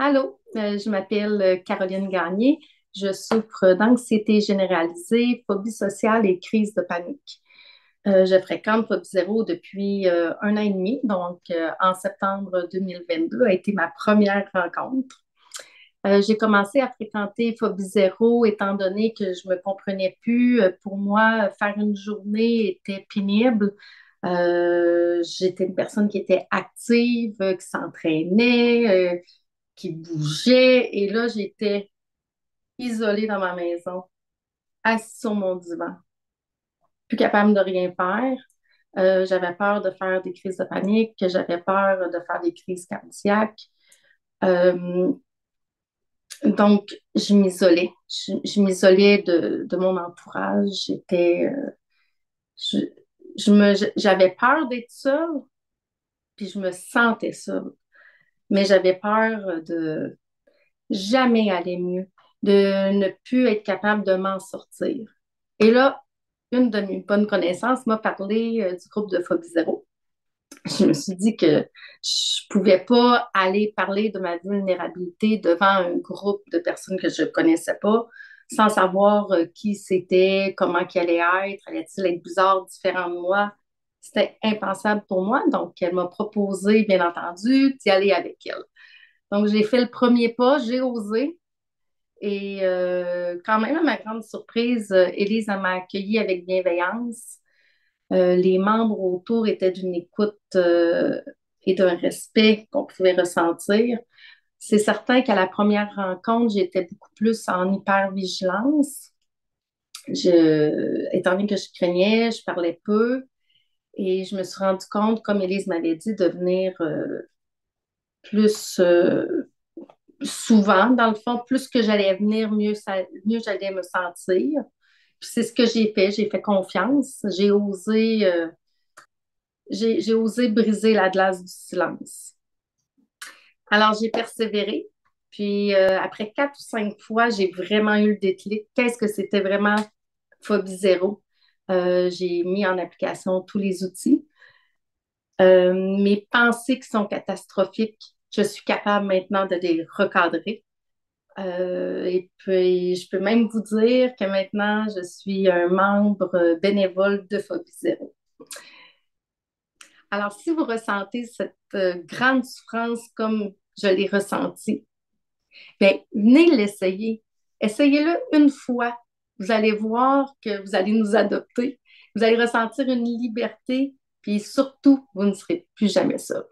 Allô, je m'appelle Caroline Gagné. Je souffre d'anxiété généralisée, phobie sociale et crise de panique. Je fréquente Phobie Zéro depuis 1 an et demi, donc en septembre 2022 a été ma première rencontre. J'ai commencé à fréquenter Phobie Zéro étant donné que je me comprenais plus. Pour moi, faire une journée était pénible. J'étais une personne qui était active, qui s'entraînait, qui bougeait. Et là, j'étais isolée dans ma maison, assise sur mon divan, plus capable de rien faire. J'avais peur de faire des crises de panique, j'avais peur de faire des crises cardiaques. Euh, donc, je m'isolais. Je m'isolais de mon entourage. Je, j'avais peur d'être seule, puis je me sentais seule. Mais j'avais peur de jamais aller mieux, de ne plus être capable de m'en sortir. Et là, une de mes bonnes connaissances m'a parlé du groupe de Phobie Zéro. Je me suis dit que je pouvais pas aller parler de ma vulnérabilité devant un groupe de personnes que je connaissais pas, sans savoir qui c'était, comment qu'il allait-il être bizarre, différent de moi. C'était impensable pour moi. Donc, elle m'a proposé, bien entendu, d'y aller avec elle. Donc, j'ai fait le premier pas, j'ai osé. Et quand même, à ma grande surprise, Élise m'a accueillie avec bienveillance. Les membres autour étaient d'une écoute et d'un respect qu'on pouvait ressentir. C'est certain qu'à la première rencontre, j'étais beaucoup plus en hypervigilance. Étant donné que je craignais, je parlais peu et je me suis rendu compte, comme Élise m'avait dit, de venir plus souvent, dans le fond, plus que j'allais venir, mieux j'allais me sentir. Puis c'est ce que j'ai fait. J'ai fait confiance. J'ai osé briser la glace du silence. Alors, j'ai persévéré. Puis, après 4 ou 5 fois, j'ai vraiment eu le déclic. Qu'est-ce que c'était vraiment Phobie Zéro? J'ai mis en application tous les outils. Mes pensées qui sont catastrophiques, je suis capable maintenant de les recadrer. Et puis, je peux même vous dire que maintenant, je suis un membre bénévole de Phobie Zéro. Alors, si vous ressentez cette grande souffrance comme je l'ai ressentie, bien, venez l'essayer. Essayez-le une fois. Vous allez voir que vous allez nous adopter. Vous allez ressentir une liberté, puis surtout, vous ne serez plus jamais seul.